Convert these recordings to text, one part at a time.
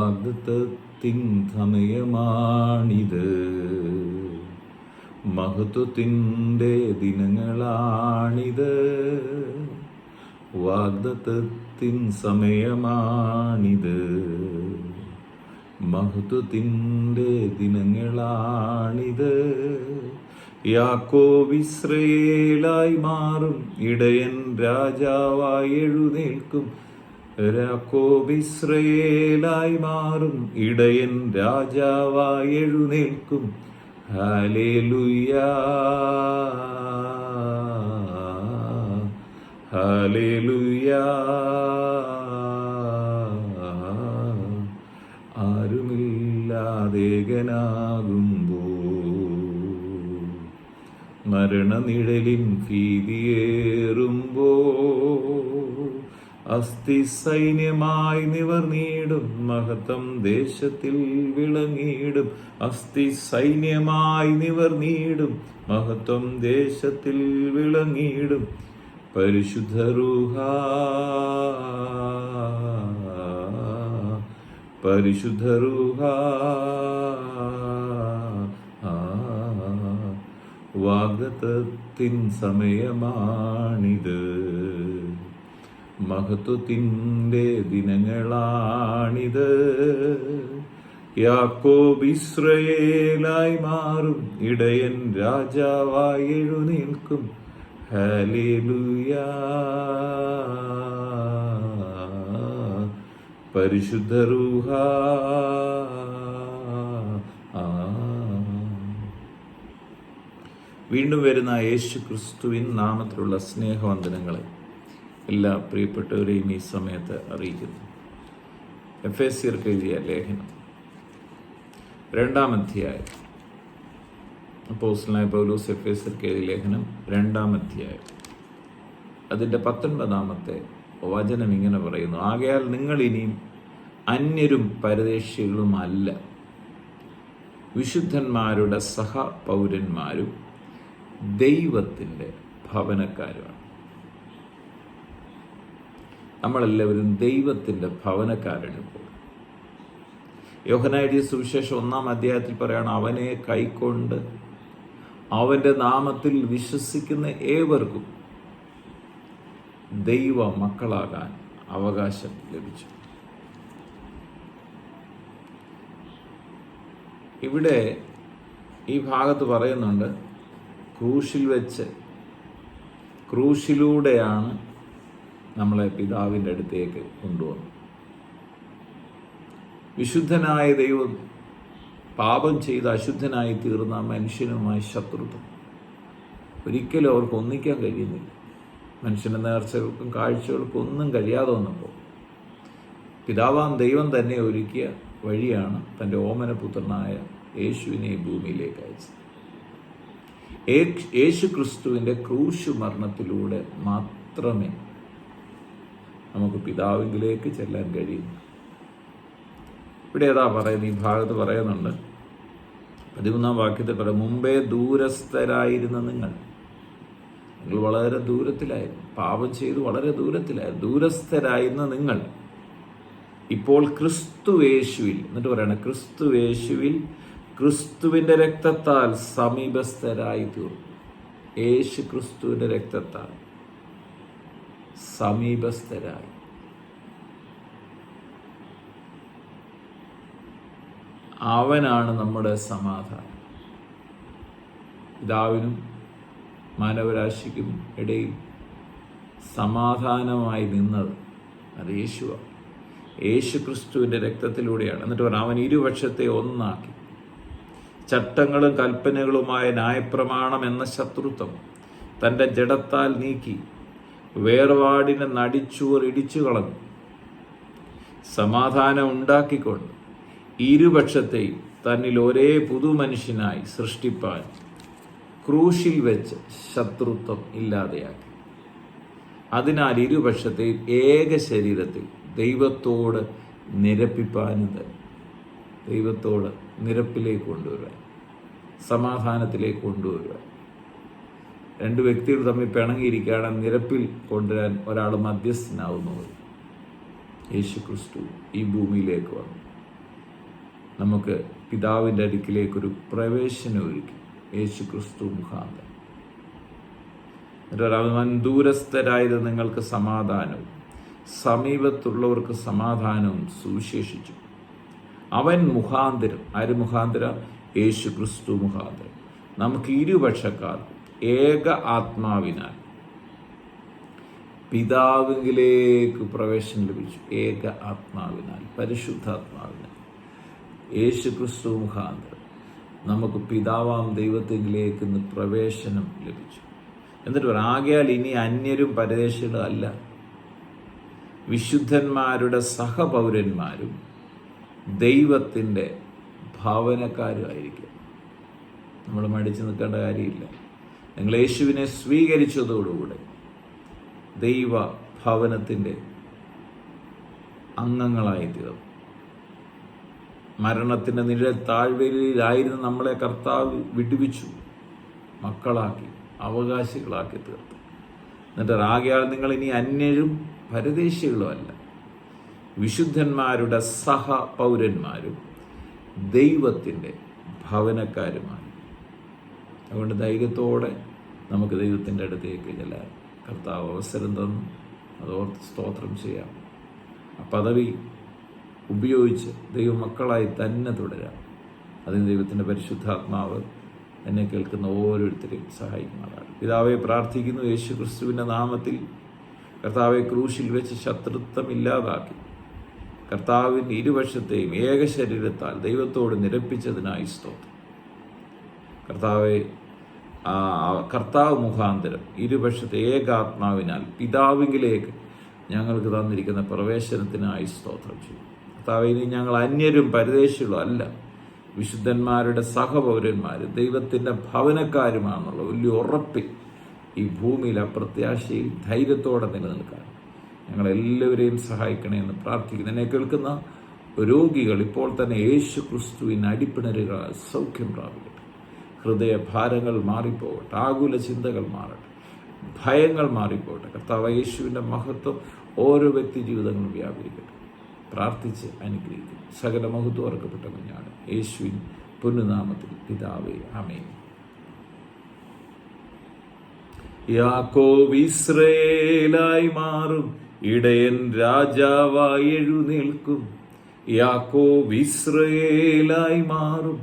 വാഗ്ദത്തത്തിൻ സമയമാണിത്, മഹത്വത്തിൻ്റെ ദിനങ്ങളാണിത്. വാഗ്ദത്തത്തിൻ സമയമാണിത്, മഹത്വത്തിൻ്റെ ദിനങ്ങളാണിത്. യാക്കോബ് ഇസ്രായേലായി മാറും, ഇടയൻ രാജാവായി എഴുന്നേൽക്കും. യാക്കോബ് ഇസ്രായേലായി മാറും, ഇടയൻ രാജാവായി എഴുന്നേൽക്കും. Hallelujah, hallelujah. ആരുമില്ലാതേകനാകുമ്പോ, മരണനിഴലിൻ ഭീതിയേറുമ്പോ, അസ്ഥി സൈന്യമായി നിവർന്നിടും, മഹത്വം ദേശത്തിൽ വിളങ്ങിടും. അസ്ഥി സൈന്യമായി നിവർന്നിടും, മഹത്വം ദേശത്തിൽ വിളങ്ങിടും. പരിശുദ്ധ റൂഹ, പരിശുദ്ധ റൂഹ. വാഗ്ദത്തത്തിൻ സമയമാണിത്, മഹത്വത്തിൻ്റെ ദിനങ്ങളാണിത്. യാക്കോബ് ഇസ്രായേലായി മാറും, ഇടയൻ രാജാവായി എഴുന്നേൽക്കും. ഹല്ലേലൂയ, പരിശുദ്ധ റൂഹ. വീണ്ടും വരുന്ന യേശു ക്രിസ്തുവിൻ നാമത്തിലുള്ള സ്നേഹവന്ദനങ്ങളെ എല്ലാ പ്രിയപ്പെട്ടവരെയും ഈ സമയത്ത് അറിയിക്കുന്നു. എഫേസ്യർക്ക് എഴുതിയ ലേഖനം 2-ാം അധ്യായം. അപ്പോസ്തലനായ പൗലോസ് എഫേസ്യർക്ക് എഴുതിയ ലേഖനം 2-ാം അധ്യായം, അതിൻ്റെ 19-ാമത്തെ വചനം ഇങ്ങനെ പറയുന്നു: ആകയാൽ നിങ്ങൾ ഇനിയും അന്യരും പരദേശികളുമല്ല, വിശുദ്ധന്മാരുടെ സഹപൗരന്മാരും ദൈവത്തിൻ്റെ ഭവനക്കാരുമാണ്. നമ്മളെല്ലാവരും ദൈവത്തിൻ്റെ ഭവനക്കാരാണ്. ഇപ്പോൾ യോഹന്നാൻ എഴുതിയ സുവിശേഷം 1-ാം അധ്യായത്തിൽ പറയാണ്, അവനെ കൈക്കൊണ്ട് അവൻ്റെ നാമത്തിൽ വിശ്വസിക്കുന്ന ഏവർക്കും ദൈവ മക്കളാകാൻ അവകാശം ലഭിച്ചു. ഇവിടെ ഈ ഭാഗത്ത് പറയുന്നുണ്ട്, ക്രൂശിലൂടെയാണ് നമ്മളെ പിതാവിൻ്റെ അടുത്തേക്ക് കൊണ്ടുവന്നത്. വിശുദ്ധനായ ദൈവം പാപം ചെയ്ത് അശുദ്ധനായി തീർന്ന മനുഷ്യനുമായി ശത്രുത്വം. ഒരിക്കലും അവർക്ക് ഒന്നിക്കാൻ കഴിയുന്നില്ല. മനുഷ്യൻ്റെ നേർച്ചകൾക്കും കാഴ്ചകൾക്കും ഒന്നും കഴിയാതെ വന്നപ്പോൾ പിതാവാം ദൈവം തന്നെ ഒരുക്കിയ വഴിയാണ് തൻ്റെ ഓമനപുത്രനായ യേശുവിനെ ഭൂമിയിലേക്ക് അയച്ചത്. യേശു ക്രിസ്തുവിൻ്റെ ക്രൂശ് മരണത്തിലൂടെ മാത്രമേ നമുക്ക് പിതാവിലേക്ക് ചെല്ലാൻ കഴിയുന്നു. ഇവിടെ ഏതാ പറയുന്നത്? ഈ ഭാഗത്ത് പറയുന്നുണ്ട്, 13-ാം വാക്യത്തിൽ പറയും, മുമ്പേ ദൂരസ്ഥരായിരുന്ന നിങ്ങൾ വളരെ ദൂരത്തിലായിരുന്നു, പാപം ചെയ്ത് വളരെ ദൂരത്തിലായിരുന്നു. ദൂരസ്ഥരായിരുന്ന നിങ്ങൾ ഇപ്പോൾ ക്രിസ്തുയേശുവിൽ, എന്നിട്ട് പറയണം, ക്രിസ്തുയേശുവിൽ ക്രിസ്തുവിൻ്റെ രക്തത്താൽ സമീപസ്ഥരായി തീർന്നു. യേശു ക്രിസ്തുവിൻ്റെ രക്തത്താൽ സമീപസ്ഥരായി. അവനാണ് നമ്മുടെ സമാധാനം. പിതാവിനും മാനവരാശിക്കും ഇടയിൽ സമാധാനമായി നിന്നത് അത് യേശുവാണ്. യേശു ക്രിസ്തുവിൻ്റെ രക്തത്തിലൂടെയാണ്. എന്നിട്ട് പറഞ്ഞു, അവൻ ഇരുപക്ഷത്തെ ഒന്നാക്കി ചട്ടങ്ങളും കൽപ്പനകളുമായ ന്യായപ്രമാണം എന്ന ശത്രുത്വം തൻ്റെ ജഡത്താൽ നീക്കി വേർപാടിനെ നടിച്ചുവർ ഇടിച്ചു കളഞ്ഞു. സമാധാനം ഉണ്ടാക്കിക്കൊണ്ട് ഇരുപക്ഷത്തെയും തന്നിൽ ഒരേ പുതുമനുഷ്യനായി സൃഷ്ടിപ്പാൻ ക്രൂശിൽ വെച്ച് ശത്രുത്വം ഇല്ലാതെയാക്കി. അതിനാൽ ഇരുപക്ഷത്തെയും ഏക ശരീരത്തിൽ ദൈവത്തോട് നിരപ്പിപ്പാനും തന്നെ, ദൈവത്തോട് നിരപ്പിലേക്ക് കൊണ്ടുവരുവാൻ, സമാധാനത്തിലേക്ക് കൊണ്ടുവരുവാൻ. രണ്ട് വ്യക്തികൾ തമ്മിൽ പിണങ്ങിയിരിക്കുകയാണ്, നിരപ്പിൽ കൊണ്ടുവരാൻ ഒരാൾ മധ്യസ്ഥനാവുന്നത്. യേശു ക്രിസ്തു ഈ ഭൂമിയിലേക്ക് വന്നു. നമുക്ക് പിതാവിൻ്റെ അടുക്കിലേക്കൊരു പ്രവേശനം ഒരുക്കി യേശു ക്രിസ്തു മുഖാന്തരം. അവൻ ദൂരസ്ഥരായത് നിങ്ങൾക്ക് സമാധാനവും സമീപത്തുള്ളവർക്ക് സമാധാനവും സുവിശേഷിച്ചു. അവൻ മുഖാന്തരം, ആര് മുഖാന്തരം? യേശു ക്രിസ്തു മുഖാന്തരം നമുക്ക് ഇരുപക്ഷക്കാർക്കും ഏക ആത്മാവിനാൽ പിതാവിലേക്ക് പ്രവേശനം ലഭിച്ചു. ഏക ആത്മാവിനാൽ, പരിശുദ്ധാത്മാവിനാൽ യേശു ക്രിസ്തു മുഖാന്തരം നമുക്ക് പിതാവാം ദൈവത്തിലേക്ക് ഇന്ന് പ്രവേശനം ലഭിച്ചു. എന്നിട്ട് പറയാം, ആകയാൽ ഇനി അന്യരും പരദേശികളും അല്ല, വിശുദ്ധന്മാരുടെ സഹപൗരന്മാരും ദൈവത്തിൻ്റെ ഭവനക്കാരുമായിരിക്കും. നമ്മൾ മടിച്ചു നിൽക്കേണ്ട കാര്യമില്ല. നിങ്ങൾ യേശുവിനെ സ്വീകരിച്ചതോടുകൂടെ ദൈവ ഭവനത്തിൻ്റെ അംഗങ്ങളായി തീർന്നു. മരണത്തിൻ്റെ നിഴൽ താഴ്വരയിലായിരുന്നു നമ്മളെ കർത്താവ് വിടുവിച്ചു, മക്കളാക്കി, അവകാശികളാക്കി തീർത്തു. എന്നിട്ട് ആകയാൽ നിങ്ങൾ ഇനി അന്യരും പരദേശികളും അല്ല, വിശുദ്ധന്മാരുടെ സഹപൗരന്മാരും ദൈവത്തിൻ്റെ ഭവനക്കാരുമാണ്. അതുകൊണ്ട് ധൈര്യത്തോടെ നമുക്ക് ദൈവത്തിൻ്റെ അടുത്തേക്ക് ചെല്ലാൻ കർത്താവ് അവസരം തന്നു. അതോർത്ത് സ്തോത്രം ചെയ്യാം. ആ പദവി ഉപയോഗിച്ച് ദൈവമക്കളായി തന്നെ തുടരാം. അതിന് ദൈവത്തിൻ്റെ പരിശുദ്ധാത്മാവ് എന്നെ കേൾക്കുന്ന ഓരോരുത്തരെയും സഹായിക്കുന്നതാണ്. പിതാവെ, പ്രാർത്ഥിക്കുന്നു യേശു ക്രിസ്തുവിൻ്റെ നാമത്തിൽ കർത്താവെ ക്രൂശിൽ വെച്ച് ശത്രുത്വം ഇല്ലാതാക്കി കർത്താവിൻ്റെ ഇരുവശത്തെയും ഏക ശരീരത്താൽ ദൈവത്തോട് നിരപ്പിച്ചതിനായി സ്തോത്രം. കർത്താവെ, കർത്താവ് മുഖാന്തരം ഇരുപക്ഷത്തെ ഏകാത്മാവിനാൽ പിതാവിലേക്ക് ഞങ്ങൾക്ക് തന്നിരിക്കുന്ന പ്രവേശനത്തിനായി സ്തോത്രം ചെയ്യും. കർത്താവ്, ഇനി ഞങ്ങൾ അന്യരും പരദേശികളും അല്ല, വിശുദ്ധന്മാരുടെ സഹപൗരന്മാരും ദൈവത്തിൻ്റെ ഭവനക്കാരുമാണെന്നുള്ള വലിയ ഉറപ്പിൽ ഈ ഭൂമിയിൽ അപ്രത്യാശയിൽ ധൈര്യത്തോടെ നിലനിൽക്കാൻ ഞങ്ങളെല്ലാവരെയും സഹായിക്കണമെന്ന് പ്രാർത്ഥിക്കുന്നു. എന്നെ കേൾക്കുന്ന രോഗികൾ ഇപ്പോൾ തന്നെ യേശു ക്രിസ്തുവിന് അടിപ്പിണരുകളാൽ സൗഖ്യം പ്രാപിക്കട്ടെ. ഹൃദയഭാരങ്ങൾ മാറിപ്പോകട്ടെ, ആകുല ചിന്തകൾ മാറട്ടെ, ഭയങ്ങൾ മാറിപ്പോകട്ടെ. കർത്താവ് യേശുവിൻ്റെ മഹത്വം ഓരോ വ്യക്തി ജീവിതങ്ങളും വ്യാപരിക്കട്ടെ. പ്രാർത്ഥിച്ച് അനുഗ്രഹിക്കും. സകല മഹത്വം ഓർക്കപ്പെട്ട കുഞ്ഞാണ് യേശുവിൻ പൊന്നുനാമത്തിൽ പിതാവേ, ആമേൻ. യാക്കോബ് ഇസ്രായേലായി മാറും, ഇടയൻ രാജാവായി എഴുന്നേൽക്കും. യാക്കോബ് ഇസ്രായേലായി മാറും,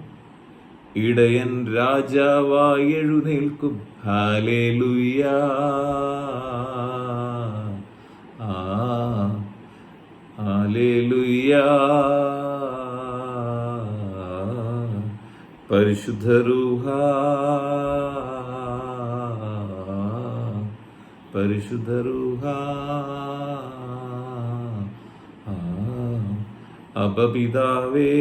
ഇടയൻ രാജാവായി എഴുന്നേൽക്കും. Hallelujah, hallelujah. പരിശുദ്ധ റൂഹ, പരിശുദ്ധ റൂഹ, അബപിതാവേ,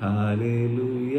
ഹല്ലേലൂയ.